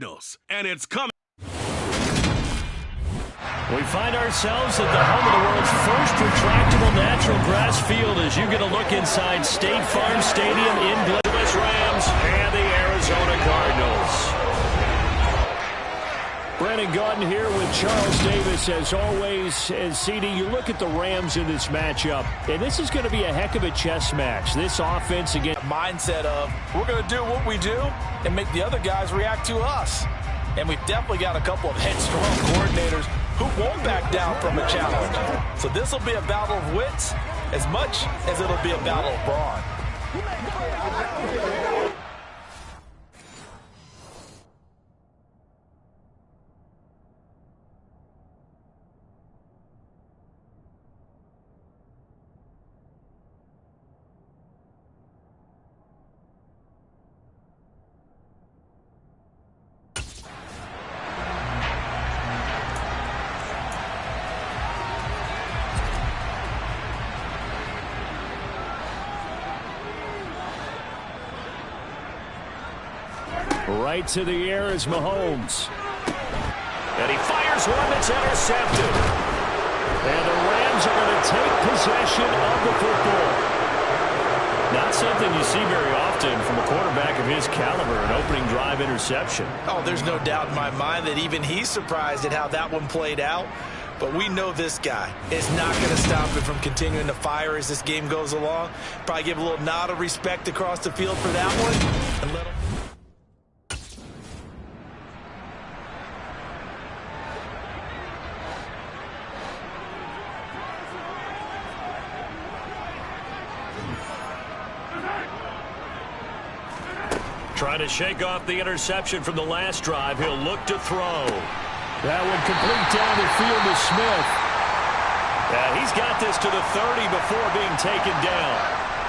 And it's coming. We find ourselves at the home of the world's first retractable natural grass field as you get a look inside State Farm Stadium in Louis Rams and the Arizona Cardinals. Brandon Gaudin here with Charles Davis as always. As CD, you look at the Rams in this matchup, and this is going to be a heck of a chess match. This offense again. Mindset of we're going to do what we do and make the other guys react to us. And we've definitely got a couple of headstrong coordinators who won't back down from a challenge. So this will be a battle of wits as much as it'll be a battle of brawn. Right to the air is Mahomes. And he fires one that's intercepted. And the Rams are going to take possession of the football. Not something you see very often from a quarterback of his caliber, an opening drive interception. Oh, there's no doubt in my mind that even he's surprised at how that one played out. But we know this guy is not going to stop him from continuing to fire as this game goes along. Probably give a little nod of respect across the field for that one. And let him... Trying to shake off the interception from the last drive. He'll look to throw. That one complete down the field to Smith. He's got this to the 30 before being taken down.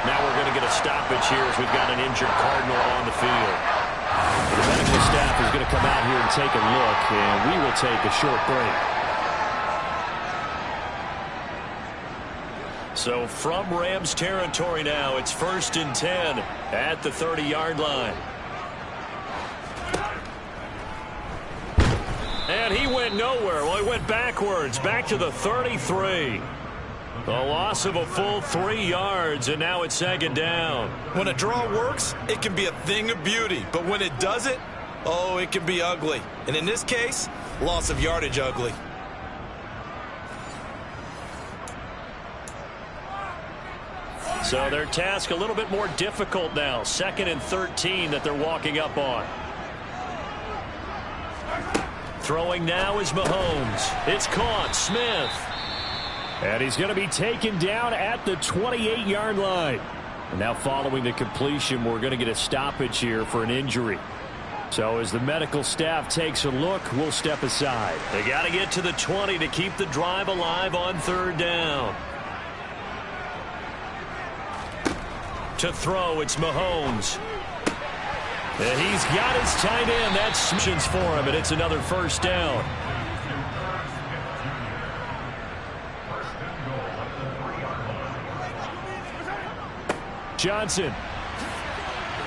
Now we're going to get a stoppage here as we've got an injured Cardinal on the field. The medical staff is going to come out here and take a look, and we will take a short break. So from Rams territory now, it's 1st and 10 at the 30-yard line. And he went nowhere. Well, he went backwards, back to the 33. A loss of a full 3 yards, and now it's 2nd down. When a draw works, it can be a thing of beauty. But when it doesn't, oh, it can be ugly. And in this case, loss of yardage ugly. So their task a little bit more difficult now. 2nd and 13 that they're walking up on. Throwing now is Mahomes. It's caught. Smith. And he's going to be taken down at the 28-yard line. And now following the completion, we're going to get a stoppage here for an injury. So as the medical staff takes a look, we'll step aside. They got to get to the 20 to keep the drive alive on 3rd down. To throw, it's Mahomes. And he's got his tight end. That's options for him, and it's another 1st down. Johnson.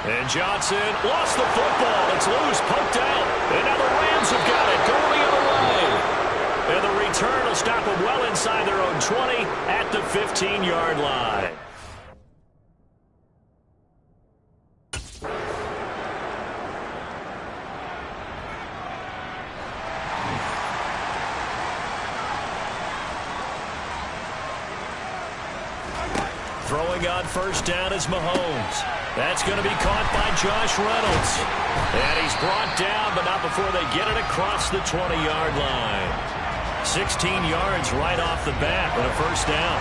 And Johnson lost the football. It's loose, poked out. And now the Rams have got it, going the other way. And the return will stop them well inside their own 20 at the 15-yard line. Throwing on 1st down is Mahomes. That's going to be caught by Josh Reynolds. And he's brought down, but not before they get it across the 20-yard line. 16 yards right off the bat with a 1st down.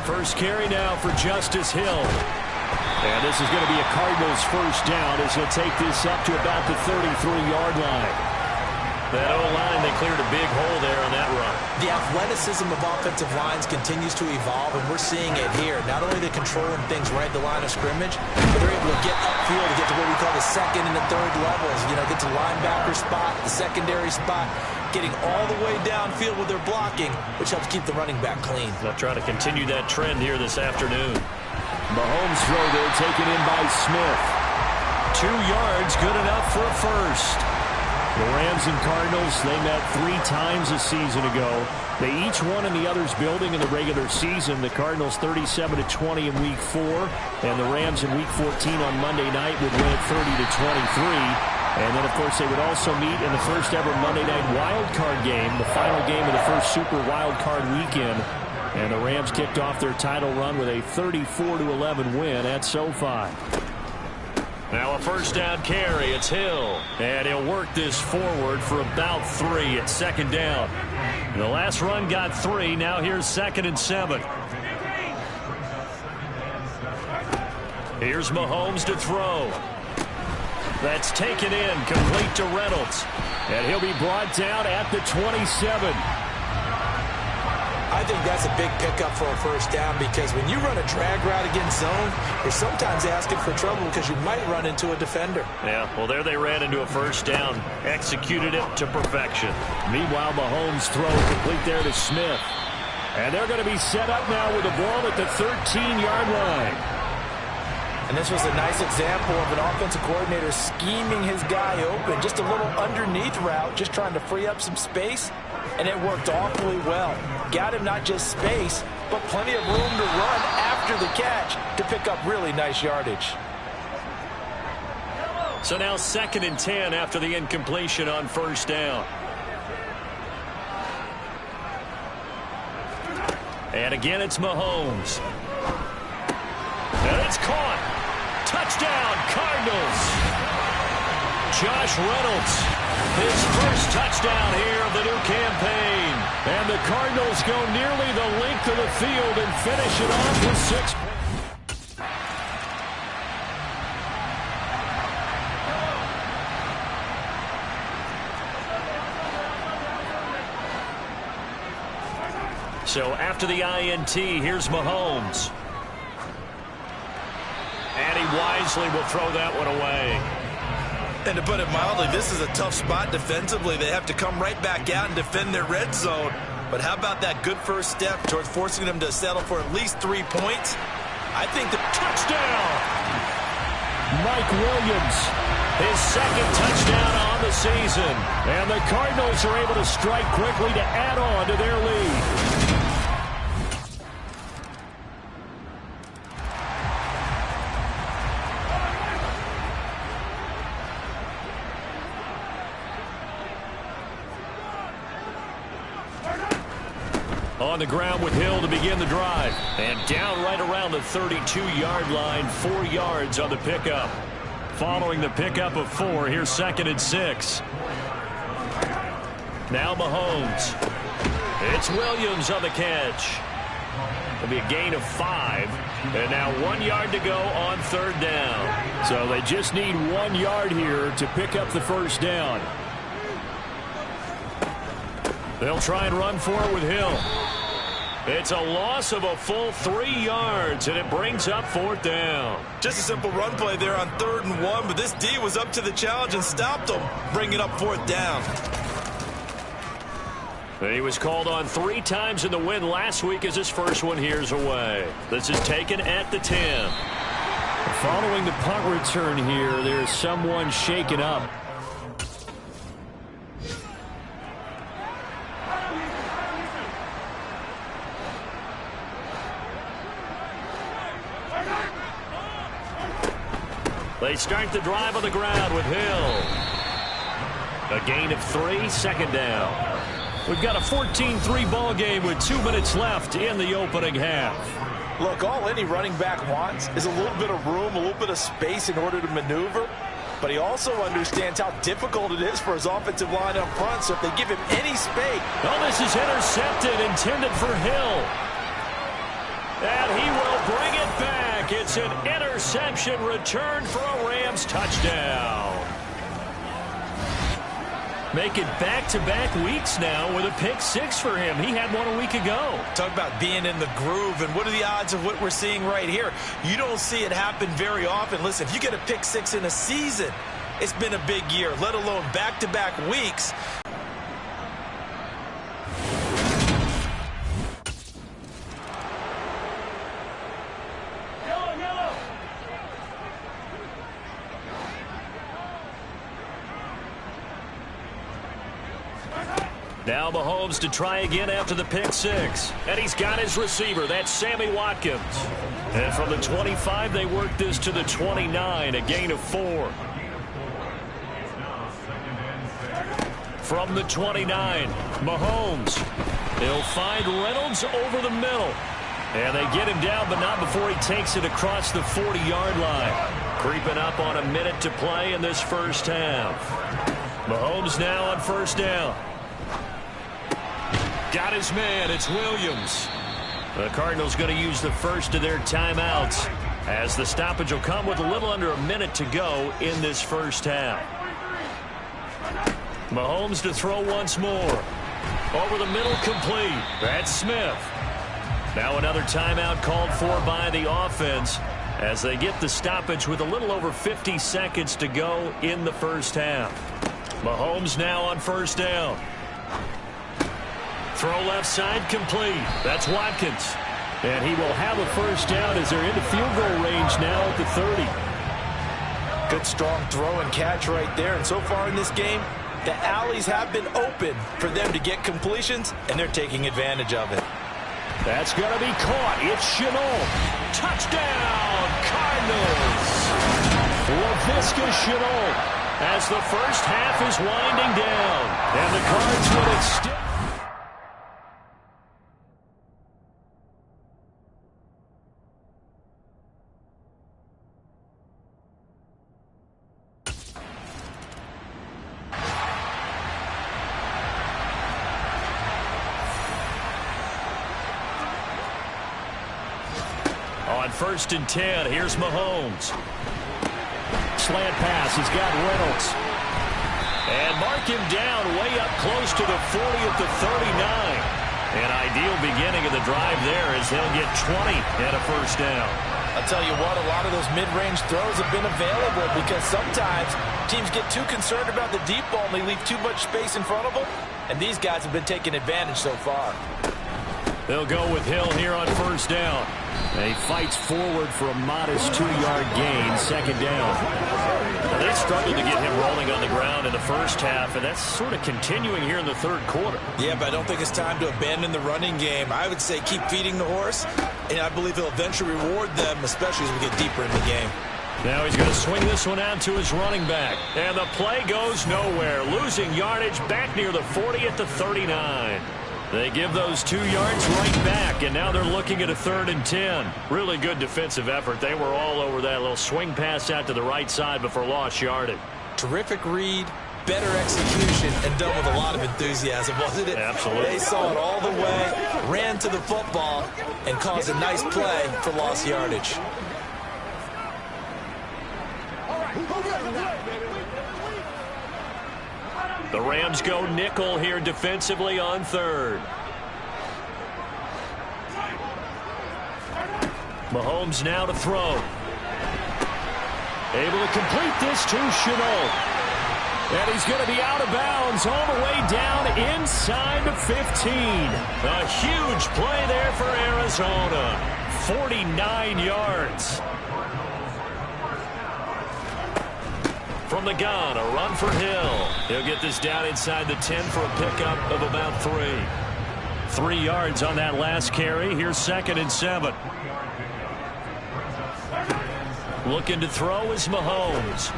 First carry now for Justice Hill. And this is going to be a Cardinals 1st down as he'll take this up to about the 33-yard line. That O-line, they cleared a big hole there on that run. The athleticism of offensive lines continues to evolve, and we're seeing it here. Not only are they controlling things right at the line of scrimmage, but they're able to get upfield to get to what we call the 2nd and the 3rd levels. You know, get to linebacker spot, the secondary spot, getting all the way downfield with their blocking, which helps keep the running back clean. They'll try to continue that trend here this afternoon. Mahomes' throw there taken in by Smith. 2 yards, good enough for a first. The Rams and Cardinals, they met 3 times a season ago. They each won in the other's building in the regular season. The Cardinals 37-20 in Week 4, and the Rams in Week 14 on Monday night would win it 30-23. And then, of course, they would also meet in the first ever Monday night wild card game, the final game of the first Super Wild Card weekend. And the Rams kicked off their title run with a 34-11 win at SoFi. Now a first down carry. It's Hill. And he'll work this forward for about 3 at second down. The last run got 3. Now here's 2nd and 7. Here's Mahomes to throw. That's taken in, complete to Reynolds. And he'll be brought down at the 27. I think that's a big pickup for a first down, because when you run a drag route against zone, you're sometimes asking for trouble because you might run into a defender. Yeah, well, there they ran into a first down. Executed it to perfection. Meanwhile, Mahomes' throw complete there to Smith. And they're going to be set up now with the ball at the 13-yard line. And this was a nice example of an offensive coordinator scheming his guy open. Just a little underneath route, just trying to free up some space. And it worked awfully well. Got him not just space, but plenty of room to run after the catch to pick up really nice yardage. So now 2nd and 10 after the incompletion on first down. And again, it's Mahomes. And it's caught. Touchdown, Cardinals. Josh Reynolds, his first touchdown here of the new campaign. And the Cardinals go nearly the length of the field and finish it off with 6 points. So after the INT, here's Mahomes. And he wisely will throw that one away. And to put it mildly, this is a tough spot defensively. They have to come right back out and defend their red zone. But how about that good first step towards forcing them to settle for at least 3 points? I think the touchdown. Mike Williams, his 2nd touchdown on the season. And the Cardinals are able to strike quickly to add on to their lead. On the ground with Hill to begin the drive. And down right around the 32-yard line, 4 yards on the pickup. Following the pickup of 4, here's 2nd and 6. Now Mahomes. It's Williams on the catch. It'll be a gain of 5. And now 1 yard to go on 3rd down. So they just need 1 yard here to pick up the first down. They'll try and run for it with Hill. It's a loss of a full 3 yards, and it brings up 4th down. Just a simple run play there on 3rd and 1, but this D was up to the challenge and stopped him, bringing up 4th down. He was called on 3 times in the win last week as his first one here's away. This is taken at the 10. Following the punt return here, there's someone shaken up. They start the drive on the ground with Hill. A gain of 3, 2nd down. We've got a 14-3 ball game with 2 minutes left in the opening half. Look, all any running back wants is a little bit of room, a little bit of space in order to maneuver. But he also understands how difficult it is for his offensive line up front. So if they give him any space. Oh, this is intercepted, intended for Hill. And he will bring it back. It's an interception return for a Rams touchdown. Make it back-to-back weeks now with a pick 6 for him. He had one a week ago. Talk about being in the groove, and what are the odds of what we're seeing right here? You don't see it happen very often. Listen, if you get a pick 6 in a season, it's been a big year, let alone back-to-back weeks. Now Mahomes to try again after the pick six. And he's got his receiver. That's Sammy Watkins. And from the 25, they work this to the 29, a gain of 4. From the 29, Mahomes. He'll find Reynolds over the middle. And they get him down, but not before he takes it across the 40-yard line. Creeping up on a minute to play in this first half. Mahomes now on first down. Got his man. It's Williams. The Cardinals going to use the first of their timeouts as the stoppage will come with a little under a minute to go in this first half. Mahomes to throw once more. Over the middle, complete. That's Smith. Now another timeout called for by the offense as they get the stoppage with a little over 50 seconds to go in the first half. Mahomes now on first down. Throw left side, complete. That's Watkins. And he will have a first down as they're into field goal range now at the 30. Good strong throw and catch right there. And so far in this game, the alleys have been open for them to get completions, and they're taking advantage of it. That's going to be caught. It's Shenault. Touchdown, Cardinals. Laviska Shenault as the first half is winding down. And the Cards will extend. On 1st and 10, here's Mahomes. Slant pass, he's got Reynolds. And mark him down way up close to the 40 at the 39. An ideal beginning of the drive there as they'll get 20 and a first down. I'll tell you what, a lot of those mid-range throws have been available because sometimes teams get too concerned about the deep ball and they leave too much space in front of them. And these guys have been taking advantage so far. They'll go with Hill here on first down. He fights forward for a modest 2-yard gain, second down. Now, they struggled to get him rolling on the ground in the first half, and that's sort of continuing here in the third quarter. Yeah, but I don't think it's time to abandon the running game. I would say keep feeding the horse, and I believe he'll eventually reward them, especially as we get deeper in the game. Now he's going to swing this one out to his running back. And the play goes nowhere, losing yardage back near the 40 at the 39. They give those 2 yards right back, and now they're looking at a 3rd and 10. Really good defensive effort. They were all over that little swing pass out to the right side before lost yardage. Terrific read, better execution, and done with a lot of enthusiasm, wasn't it? Absolutely. They saw it all the way, ran to the football, and caused a nice play for lost yardage. The Rams go nickel here defensively on 3rd. Mahomes now to throw. Able to complete this to Shenault. And he's going to be out of bounds all the way down inside the 15. A huge play there for Arizona. 49 yards. From the gun, a run for Hill. He'll get this down inside the 10 for a pickup of about 3. 3 yards on that last carry. Here's 2nd and 7. Looking to throw is Mahomes.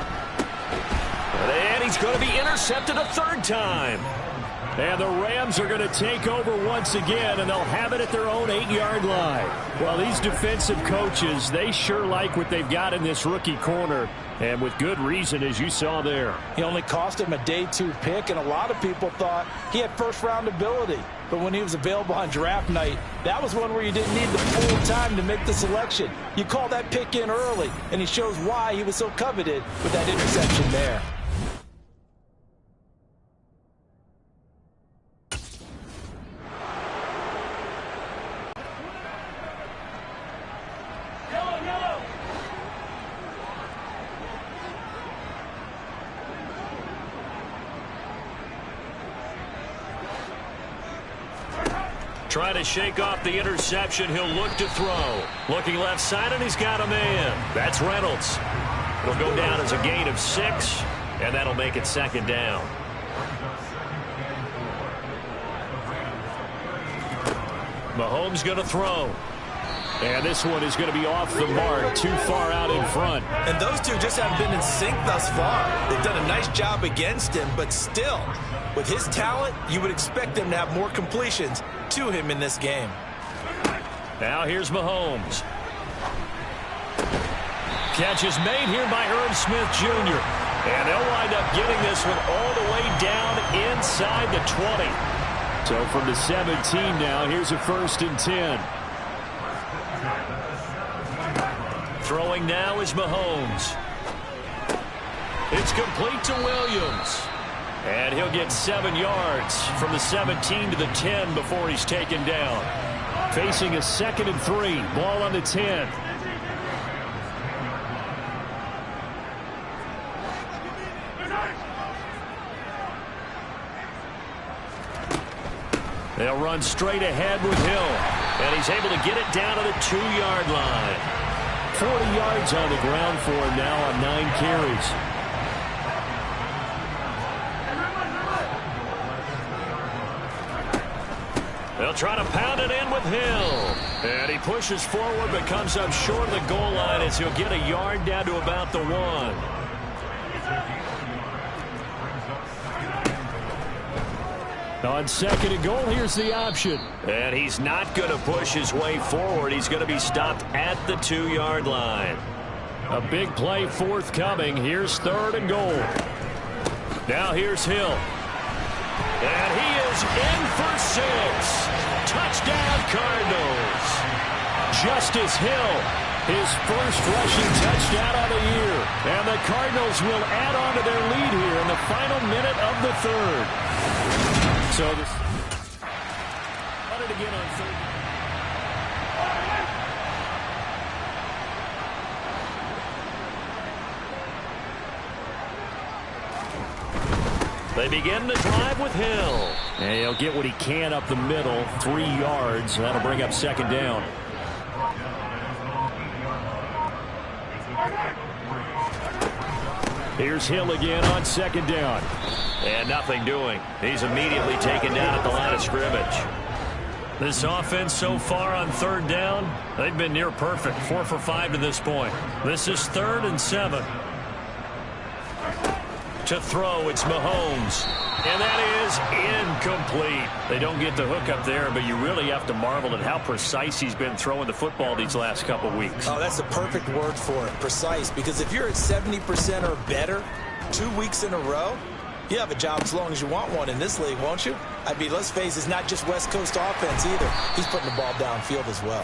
And he's going to be intercepted a 3rd time. And the Rams are going to take over once again, and they'll have it at their own 8-yard line. Well, these defensive coaches, they sure like what they've got in this rookie corner, and with good reason, as you saw there. He only cost him a day 2 pick, and a lot of people thought he had first-round ability. But when he was available on draft night, that was one where you didn't need the full time to make the selection. You call that pick in early, and he shows why he was so coveted with that interception there. Trying to shake off the interception. He'll look to throw. Looking left side, and he's got a man. That's Reynolds. It'll go down as a gain of 6, and that'll make it 2nd down. Mahomes going to throw. And this one is going to be off the mark, too far out in front. And those two just haven't been in sync thus far. They've done a nice job against him, but still, with his talent, you would expect him to have more completions to him in this game. Now here's Mahomes. Catch is made here by Herb Smith Jr. And they'll wind up getting this one all the way down inside the 20. So from the 17 now, here's a 1st and 10. Throwing now is Mahomes. It's complete to Williams. And he'll get 7 yards from the 17 to the 10 before he's taken down. Facing a 2nd and 3. Ball on the 10. They'll run straight ahead with Hill. And he's able to get it down to the 2-yard line. 40 yards on the ground for him now on 9 carries. They'll try to pound it in with Hill. And he pushes forward but comes up short of the goal line as he'll get a yard down to about the 1. On 2nd and goal, here's the option. And he's not going to push his way forward. He's going to be stopped at the 2-yard line. A big play forthcoming. Here's 3rd and goal. Now here's Hill. And he is in for 6. Touchdown, Cardinals. Justice Hill, his first rushing touchdown of the year. And the Cardinals will add on to their lead here in the final minute of the 3rd. So this run it again on 3rd. They begin the drive with Hill. And he'll get what he can up the middle, 3 yards. That'll bring up 2nd down. Here's Hill again on 2nd down. And nothing doing. He's immediately taken down at the line of scrimmage. This offense so far on 3rd down, they've been near perfect. 4 for 5 to this point. This is 3rd and 7. To throw, it's Mahomes. And that is incomplete. They don't get the hook up there, but you really have to marvel at how precise he's been throwing the football these last couple weeks. Oh, that's the perfect word for it, precise. Because if you're at 70% or better 2 weeks in a row, you have a job as long as you want one in this league, won't you? I mean, let's face it, it's not just West Coast offense either. He's putting the ball downfield as well.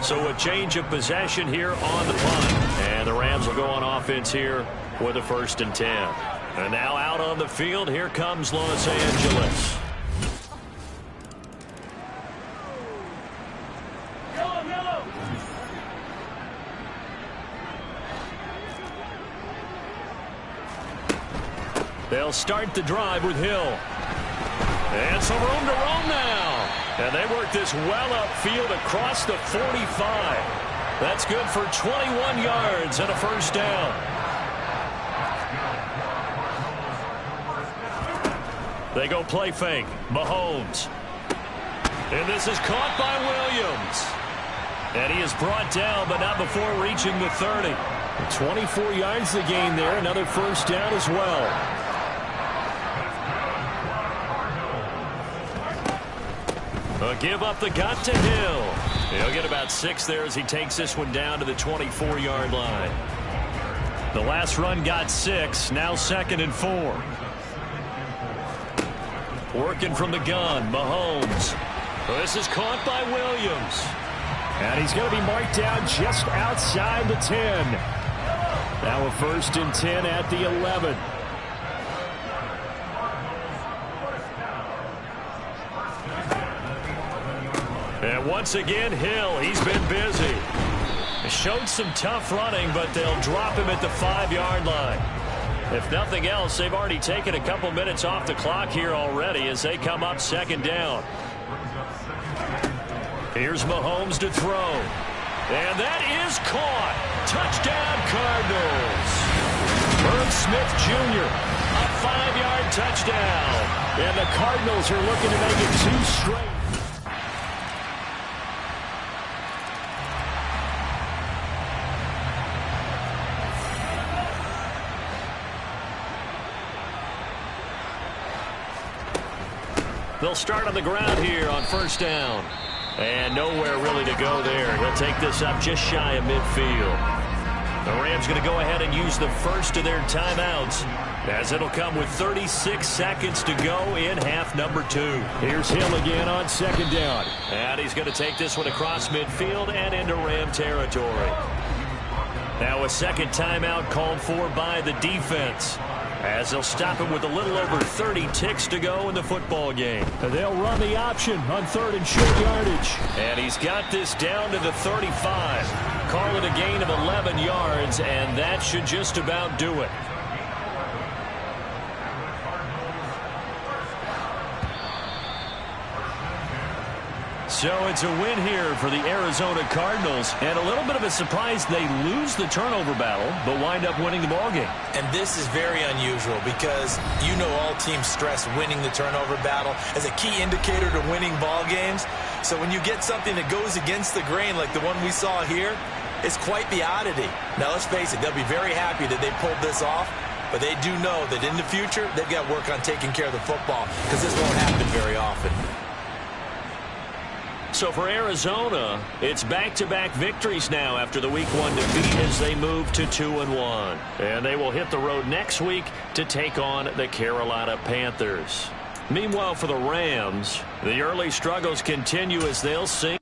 So a change of possession here on the punt. And the Rams will go on offense here with a 1st and 10. And now out on the field, here comes Los Angeles. They'll start the drive with Hill. And some room to roam now. And they work this well upfield across the 45. That's good for 21 yards and a 1st down. They go play fake. Mahomes. And this is caught by Williams. And he is brought down, but not before reaching the 30. 24 yards the gain there. Another 1st down as well. A give up the gut to Hill. He'll get about 6 there as he takes this one down to the 24-yard line. The last run got 6. Now 2nd and 4. Working from the gun, Mahomes. This is caught by Williams. And he's going to be marked down just outside the 10. Now a 1st and 10 at the 11. And once again, Hill, he's been busy. He showed some tough running, but they'll drop him at the 5-yard line. If nothing else, they've already taken a couple minutes off the clock here already as they come up 2nd down. Here's Mahomes to throw. And that is caught. Touchdown, Cardinals. Herb Smith Jr., a 5-yard touchdown. And the Cardinals are looking to make it 2 straight. They'll start on the ground here on first down. And nowhere really to go there. He'll take this up just shy of midfield. The Rams going to go ahead and use the first of their timeouts, as it'll come with 36 seconds to go in half number 2. Here's Hill again on second down. And he's going to take this one across midfield and into Ram territory. Now a second timeout called for by the defense, as they'll stop him with a little over 30 ticks to go in the football game. They'll run the option on third and short yardage. And he's got this down to the 35. Call it a gain of 11 yards, and that should just about do it. So it's a win here for the Arizona Cardinals, and a little bit of a surprise they lose the turnover battle, but wind up winning the ballgame. And this is very unusual because you know all teams stress winning the turnover battle as a key indicator to winning ball games. So when you get something that goes against the grain like the one we saw here, it's quite the oddity. Now let's face it, they'll be very happy that they pulled this off, but they do know that in the future they've got work on taking care of the football because this won't happen very often. So for Arizona, it's back-to-back victories now after the Week 1 defeat as they move to 2-1. And they will hit the road next week to take on the Carolina Panthers. Meanwhile, for the Rams, the early struggles continue as they'll sink.